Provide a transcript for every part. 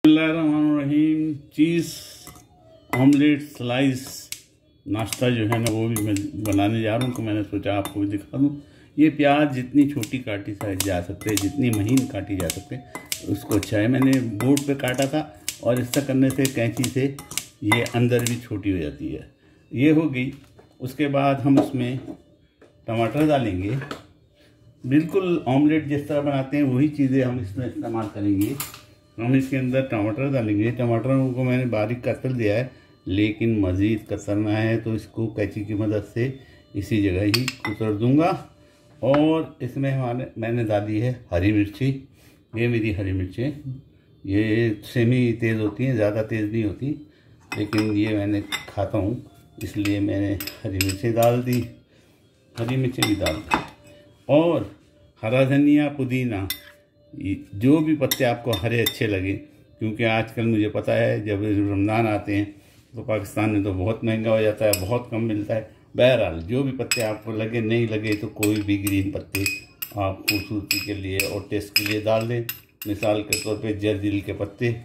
बिस्मिल्लाहिर्रहमानिर्रहीम। चीज़ omelette slice नाश्ता जो है ना वो भी मैं बनाने जा रहा हूँ, तो मैंने सोचा आपको भी दिखा दूँ। ये प्याज जितनी छोटी काटी जा सकते हैं, जितनी महीन काटी जा सकते हैं उसको अच्छा है। मैंने बोर्ड पे काटा था और इस तरह करने से कैंची से ये अंदर भी छोटी हो जाती है। ये हो गई। उसके बाद हम उसमें टमाटर डालेंगे। बिल्कुल ऑमलेट जिस तरह बनाते हैं वही चीज़ें हम इसमें इस्तेमाल करेंगे। हम इसके अंदर टमाटर डालेंगे। टमाटरों को मैंने बारीक कतर दिया है, लेकिन मज़ीद कतरना है तो इसको कैंची की मदद से इसी जगह ही कुतर दूंगा। और इसमें मैंने डाली है हरी मिर्ची। ये मेरी हरी मिर्चें, ये सेमी तेज़ होती हैं, ज़्यादा तेज़ नहीं होती, लेकिन ये मैंने खाता हूँ इसलिए मैंने हरी मिर्चें डाल दी। हरी मिर्चें भी डाल दी। और हरा धनिया, पुदीना, जो भी पत्ते आपको हरे अच्छे लगे, क्योंकि आजकल मुझे पता है जब रमज़ान आते हैं तो पाकिस्तान में तो बहुत महंगा हो जाता है, बहुत कम मिलता है। बहरहाल जो भी पत्ते आपको लगे, नहीं लगे तो कोई भी ग्रीन पत्ते आप खूबसूरती के लिए और टेस्ट के लिए डाल दें। मिसाल के तौर पे जरजील के पत्ते,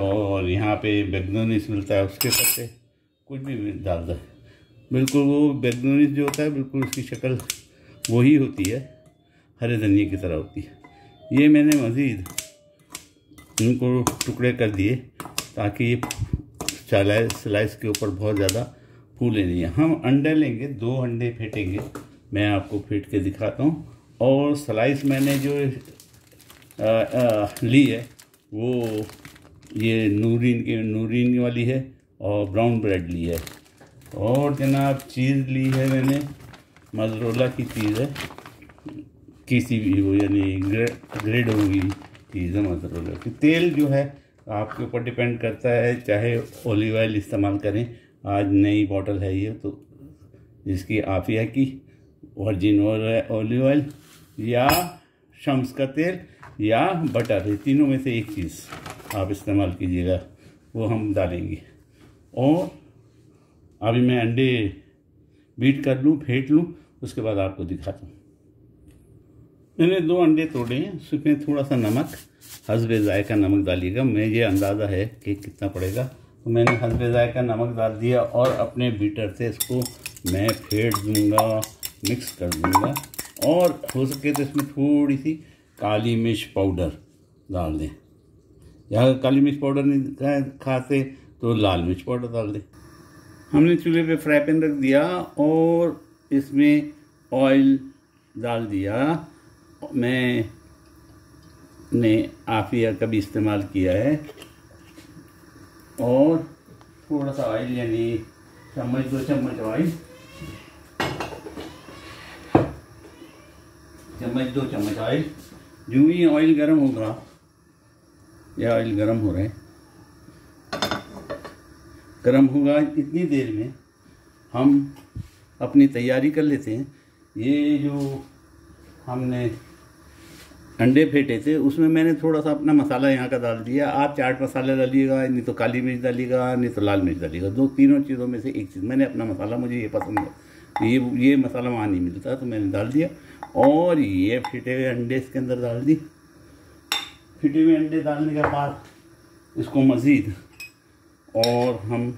और यहाँ पे बेगनोनिस मिलता है उसके पत्ते, कुछ भी डाल दें। बिल्कुल वो बेगनोनिस जो होता है बिल्कुल उसकी शक्ल वही होती है, हरे धनिए की तरह होती है। ये मैंने मज़ीद इनको टुकड़े कर दिए ताकि ये स्लाइस के ऊपर बहुत ज़्यादा फूले नहीं। हम अंडे लेंगे, 2 अंडे फेंटेंगे, मैं आपको फेंट के दिखाता हूँ। और स्लाइस मैंने जो ली है वो ये नूरीन वाली है और ब्राउन ब्रेड ली है। और जनाब चीज़ ली है मैंने, मोज़रेला की चीज़ है, किसी भी हो, यानी ग्रेड होगी चीज़ है मोज़रेला की। तेल जो है आपके ऊपर डिपेंड करता है, चाहे ऑलिव ऑयल इस्तेमाल करें। आज नई बॉटल है ये तो, जिसकी आफिया की वर्जिन ऑलिव ऑयल या शम्स का तेल या बटर, ये तीनों में से एक चीज़ आप इस्तेमाल कीजिएगा, वो हम डालेंगे। और अभी मैं अंडे बीट कर लूँ, फेंट लूँ, उसके बाद आपको दिखाता हूँ। मैंने 2 अंडे तोड़े हैं, उसमें थोड़ा सा नमक, हस्बे ज़ायका नमक डालिएगा। मुझे अंदाज़ा है कि कितना पड़ेगा, तो मैंने हस्बे ज़ायका नमक डाल दिया और अपने बीटर से इसको मैं फेंट दूँगा, मिक्स कर दूँगा। और हो सके तो इसमें थोड़ी सी काली मिर्च पाउडर डाल दें, या काली मिर्च पाउडर नहीं खाते तो लाल मिर्च पाउडर डाल दें। हमने चूल्हे पे फ्राई पैन रख दिया और इसमें ऑयल डाल दिया। मैंने आफिया का भी इस्तेमाल किया है। और थोड़ा सा ऑयल, यानी चम्मच 2 चम्मच ऑयल, चम्मच 2 चम्मच ऑयल। जो ही ऑयल गर्म होगा, या ऑयल गर्म हो रहा है, गर्म होगा, इतनी देर में हम अपनी तैयारी कर लेते हैं। ये जो हमने अंडे फेंटे थे उसमें मैंने थोड़ा सा अपना मसाला यहाँ का डाल दिया। आप चाट मसाला डालिएगा, नहीं तो काली मिर्च डालिएगा, नहीं तो लाल मिर्च डालिएगा, तीनों चीज़ों में से एक चीज़। मैंने अपना मसाला, मुझे ये पसंद है, ये मसाला वहाँ नहीं मिलता, तो मैंने डाल दिया। और ये फेंटे हुए अंडे इसके अंदर डाल दी। फेंटे हुए अंडे डालने के बाद इसको मज़ीद और हम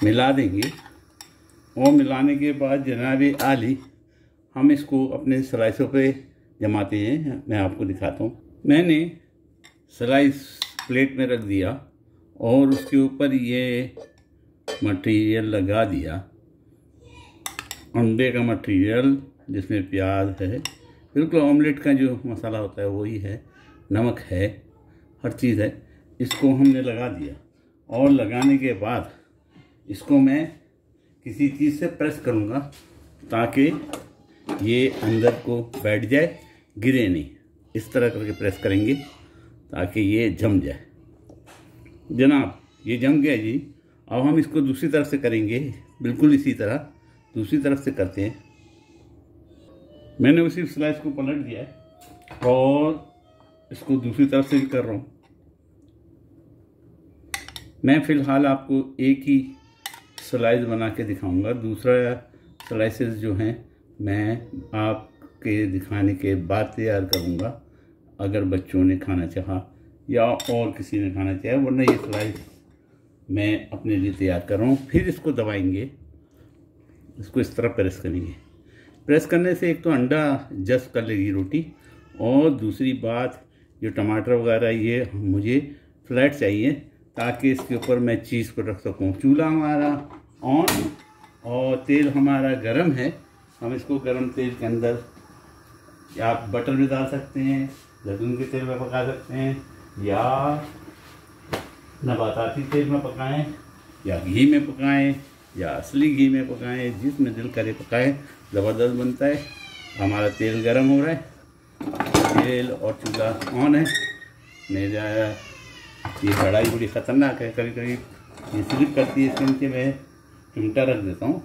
मिला देंगे। और मिलाने के बाद जनाब आली हम इसको अपने स्लाइसों पे जमाते हैं। मैं आपको दिखाता हूँ। मैंने स्लाइस प्लेट में रख दिया और उसके ऊपर ये मटेरियल लगा दिया, अंडे का मटेरियल जिसमें प्याज है, बिल्कुल ऑमलेट का जो मसाला होता है वही है, नमक है, हर चीज़ है। इसको हमने लगा दिया और लगाने के बाद इसको मैं किसी चीज़ से प्रेस करूँगा ताकि ये अंदर को बैठ जाए, गिरे नहीं। इस तरह करके प्रेस करेंगे ताकि ये जम जाए। जनाब ये जम गया जी। अब हम इसको दूसरी तरफ से करेंगे, बिल्कुल इसी तरह दूसरी तरफ से करते हैं। मैंने उसी स्लाइस को पलट दिया है और इसको दूसरी तरफ से भी कर रहा हूँ। मैं फ़िलहाल आपको एक ही स्लाइस बना के दिखाऊंगा, दूसरा स्लाइसेस जो हैं मैं आपके दिखाने के बाद तैयार करूंगा। अगर बच्चों ने खाना चाहा या और किसी ने खाना चाहे, वरना ये स्लाइस मैं अपने लिए तैयार कर रहा हूँ। फिर इसको दबाएंगे, इसको इस तरह प्रेस करेंगे। प्रेस करने से एक तो अंडा जस्ट कर लेगी रोटी, और दूसरी बात जो टमाटर वगैरह ये मुझे फ्लैट चाहिए ताकि इसके ऊपर मैं चीज़ को रख सकूँ। चूल्हा हमारा ऑन और तेल हमारा गरम है। हम इसको गरम तेल के अंदर आप बटर भी डाल सकते हैं, जैतून के तेल में पका सकते हैं, या नबाताती तेल में पकाएं, या घी में पकाएं, या असली घी में पकाएं, जिसमें दिल करे पकाएं, ज़बरदस्त बनता है। हमारा तेल गरम हो रहा है, तेल और चूल्हा ऑन है। मेरा ये कढ़ाई बड़ी ख़तरनाक है, कभी कभी ये स्लिप करती है, इसके नीचे मैं चिमटा रख देता हूँ।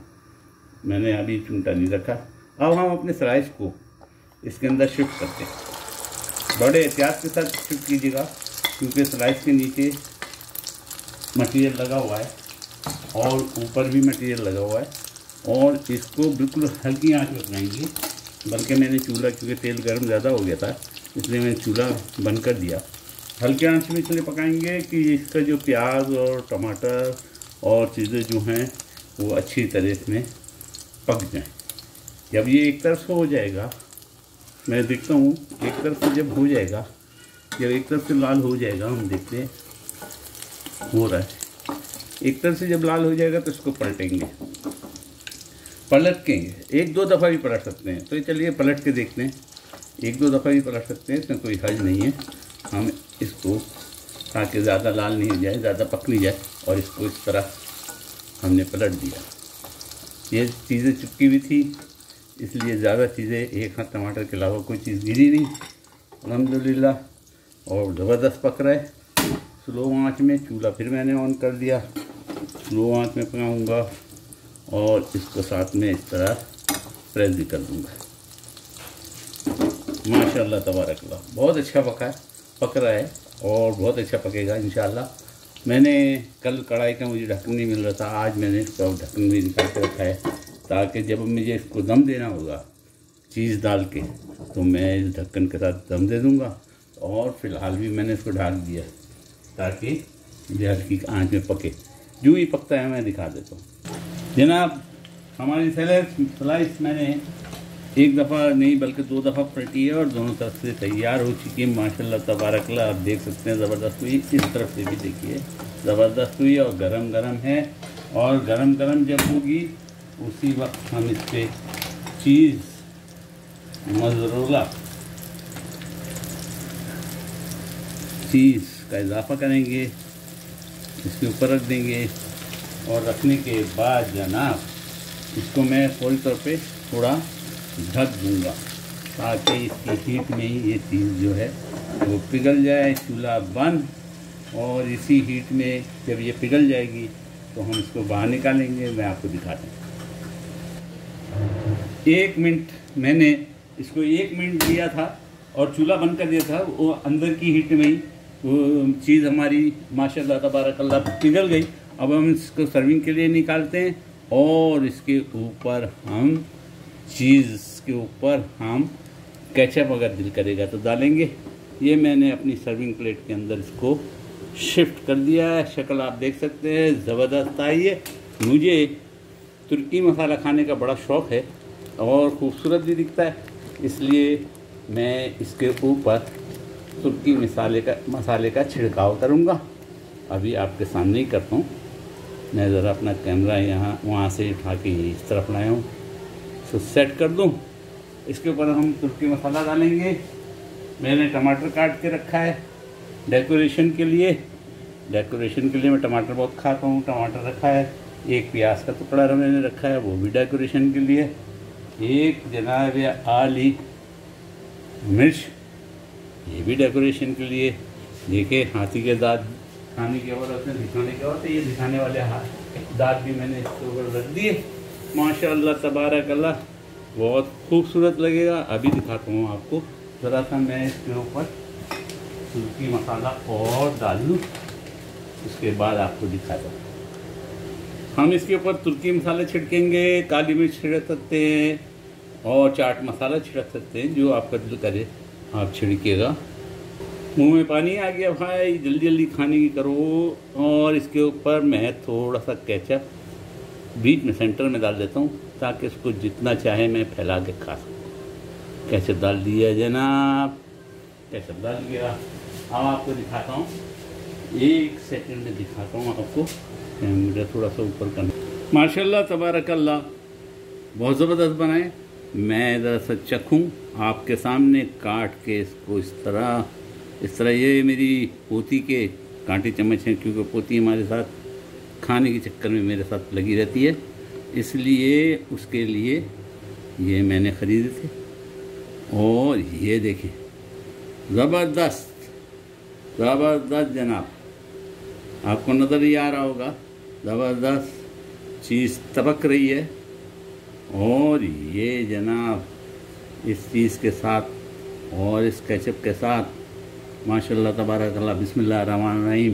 मैंने अभी चिमटा नहीं रखा। अब हम अपने स्लाइस को इसके अंदर शिफ्ट करते हैं। बड़े एहतियात के साथ शिफ्ट कीजिएगा, क्योंकि स्लाइस के नीचे मटेरियल लगा हुआ है और ऊपर भी मटेरियल लगा हुआ है, और इसको बिल्कुल हल्की आंच में पकाएंगे। बल्कि मैंने चूल्हा, क्योंकि तेल गर्म ज़्यादा हो गया था, इसलिए मैंने चूल्हा बंद कर दिया। हल्के आंच में इसलिए पकाएंगे कि इसका जो प्याज और टमाटर और चीज़ें जो हैं वो अच्छी तरह से पक जाएं। जब ये एक तरफ से हो जाएगा, मैं देखता हूँ एक तरफ से जब हो जाएगा, जब एक तरफ से लाल हो जाएगा, हम देखते हैं हो रहा है। एक तरफ से जब लाल हो जाएगा तो इसको पलटेंगे, पलटेंगे, एक दो दफ़ा भी पलट सकते हैं। तो चलिए पलट के देखते हैं, एक दो दफ़ा भी पलट सकते हैं, इसमें कोई हर्ज नहीं है। हम इसको ताकि ज़्यादा लाल नहीं हो जाए, ज़्यादा पक नहीं जाए, और इसको इस तरह हमने पलट दिया। ये चीज़ें चिपकी हुई थी, इसलिए ज़्यादा चीज़ें, एक हाथ टमाटर के अलावा कोई चीज़ गिरी नहीं, अल्हम्दुलिल्लाह। और ज़बरदस्त पक रहा है स्लो आंच में। चूल्हा फिर मैंने ऑन कर दिया, स्लो आंच में पकाऊंगा, और इसको साथ में इस तरह प्रेस भी कर दूंगा। माशाल्लाह तबारकल्लाह, बहुत अच्छा पक रहा है, और बहुत अच्छा पकेगा इंशाल्लाह। मैंने कल कढ़ाई का मुझे ढक्कन नहीं मिल रहा था, आज मैंने इसका ढक्कन भी निकाल के रखा है, ताकि जब मुझे इसको दम देना होगा चीज़ डाल के, तो मैं इस ढक्कन के साथ दम दे दूँगा। और फ़िलहाल भी मैंने इसको ढाल दिया ताकि ये हल्की आंच में पके। जो ही पकता है मैं दिखा देता हूँ। जनाब, हमारी स्लाइस मैंने एक दफ़ा नहीं बल्कि दो दफ़ा पलटी है, और दोनों तरफ से तैयार हो चुकी है माशाल्लाह तबारकल्लाह। आप देख सकते हैं ज़बरदस्त हुई, इस तरफ से भी देखिए ज़बरदस्त हुई, और गरम गरम है। और गरम गरम जब होगी उसी वक्त हम इस पर चीज़ मोज़रेला चीज़ का इजाफ़ा करेंगे, इसके ऊपर रख देंगे, और रखने के बाद जनाब इसको मैं फौरी तौर पे थोड़ा ढक दूंगा, ताकि इसकी हीट में ही ये चीज़ जो है वो पिघल जाए। चूल्हा बंद, और इसी हीट में जब ये पिघल जाएगी तो हम इसको बाहर निकालेंगे। मैं आपको दिखाता हूँ। 1 मिनट मैंने इसको 1 मिनट दिया था और चूल्हा बंद कर दिया था। वो अंदर की हीट में ही वो चीज़ हमारी माशाल्लाह तबारकल्लाह पिघल गई। अब हम इसको सर्विंग के लिए निकालते हैं, और इसके ऊपर हम चीज़ के ऊपर हम केचप अगर दिल करेगा तो डालेंगे। ये मैंने अपनी सर्विंग प्लेट के अंदर इसको शिफ्ट कर दिया है। शक्ल आप देख सकते हैं, ज़बरदस्त आई है। मुझे तुर्की मसाला खाने का बड़ा शौक़ है और ख़ूबसूरत भी दिखता है, इसलिए मैं इसके ऊपर तुर्की मसाले का छिड़काव करूँगा। अभी आपके सामने ही करता हूँ। मैं ज़रा अपना कैमरा वहाँ से उठा के इस तरफ लाया हूँ, इसको सेट कर दूँ। इसके ऊपर हम तुर्की मसाला डालेंगे। मैंने टमाटर काट के रखा है डेकोरेशन के लिए। मैं टमाटर बहुत खाता हूँ, टमाटर रखा है। एक प्याज का टुकड़ा मैंने रखा है, वो भी डेकोरेशन के लिए। एक जनाब आली मिर्च, ये भी डेकोरेशन के लिए। देखिए हाथी के दांत खाने के बाद उसने दिखाने के बाद ये दिखाने वाले दांत भी मैंने इसके ऊपर रख दिए। माशाअल्लाह तबारकल्लाह, बहुत खूबसूरत लगेगा। अभी दिखाता हूँ आपको, ज़रा सा मैं इसके ऊपर तुर्की मसाला और डाल लूँ, उसके बाद आपको दिखाता हूँ। हम इसके ऊपर तुर्की मसाला छिड़केंगे, काली मिर्च छिड़क सकते हैं और चाट मसाला छिड़क सकते हैं, जो आपका दिल करे आप छिड़किएगा। मुंह में पानी आ गया भाई, जल्दी जल्दी खाने की करो। और इसके ऊपर मैं थोड़ा सा केचप बीच में सेंटर में डाल देता हूँ, ताकि इसको जितना चाहे मैं फैला के खा सकूँ। केचप डाल दिया जनाब, केचप डाल दिया। अब आपको दिखाता हूँ, 1 सेकंड में दिखाता हूँ आपको। कैमरा थोड़ा सा ऊपर करना। माशाल्लाह तबारकल्लाह, बहुत ज़बरदस्त बनाए। मैं ज़रा सा चखूँ आपके सामने काट के इसको इस तरह। ये मेरी पोती के कांटे चम्मच हैं, क्योंकि पोती हमारे साथ खाने के चक्कर में मेरे साथ लगी रहती है, इसलिए उसके लिए ये मैंने ख़रीदे थे। और ये देखें, ज़बरदस्त ज़बरदस्त जनाब, आपको नज़र ही आ रहा होगा, ज़बरदस्त चीज़ तबक रही है। और ये जनाब इस चीज़ के साथ और इस केचप के साथ माशाल्लाह तबारकल्लाह, बिस्मिल्लाह रहमान रहीम।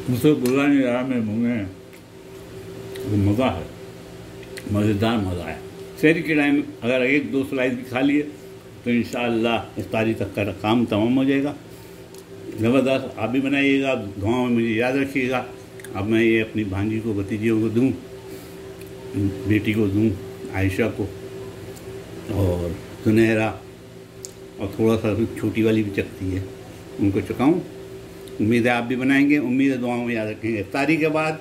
मुझसे बुरा नहीं रहा मेरे मुँह में, वो मज़ा है, मज़ेदार मज़ा है। शहरी के टाइम अगर 1-2 स्लाइस भी खा लिए तो इंशाअल्लाह इफ्तारी तक का काम तमाम हो जाएगा। ज़बरदस्त, आप भी बनाइएगा, दुआओं में मुझे याद रखिएगा। अब मैं ये अपनी भांजी को, भतीजियों को दूँ, बेटी को दूँ, आयशा को, और सुनहरा, और थोड़ा सा छोटी वाली भी चखती है, उनको चखाऊँ। उम्मीद है आप भी बनाएंगे, उम्मीद है दुआओं में याद रखेंगे। इफ्तारी के बाद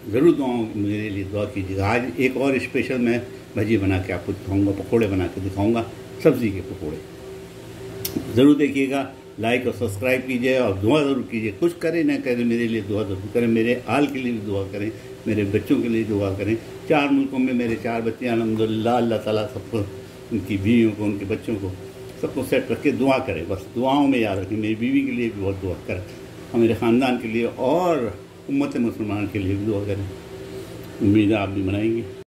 ज़रूर दुआओं मेरे लिए दुआ कीजिएगा। आज एक और स्पेशल मैं भजी बना के आपको दिखाऊँगा, पकौड़े बना के दिखाऊँगा, सब्ज़ी के पकौड़े। ज़रूर देखिएगा, लाइक और सब्सक्राइब कीजिए और दुआ ज़रूर कीजिए। कुछ करें ना करें, मेरे लिए दुआ ज़रूर करें, मेरे हाल के लिए भी दुआ करें, मेरे बच्चों के लिए दुआ करें। 4 मुल्कों में मेरे 4 बच्चे अल्हम्दुलिल्लाह, अल्लाह ताला सबको, उनकी बीवियों को, उनके बच्चों को, सबको सेट रख के दुआ करें। बस दुआओं में याद रखें, मेरी बीवी के लिए भी बहुत दुआ करें, और मेरे ख़ानदान के लिए और उम्मत मुसलमान के लिए भी दुआ करें। उम्मीद है आप भी बनाएंगे।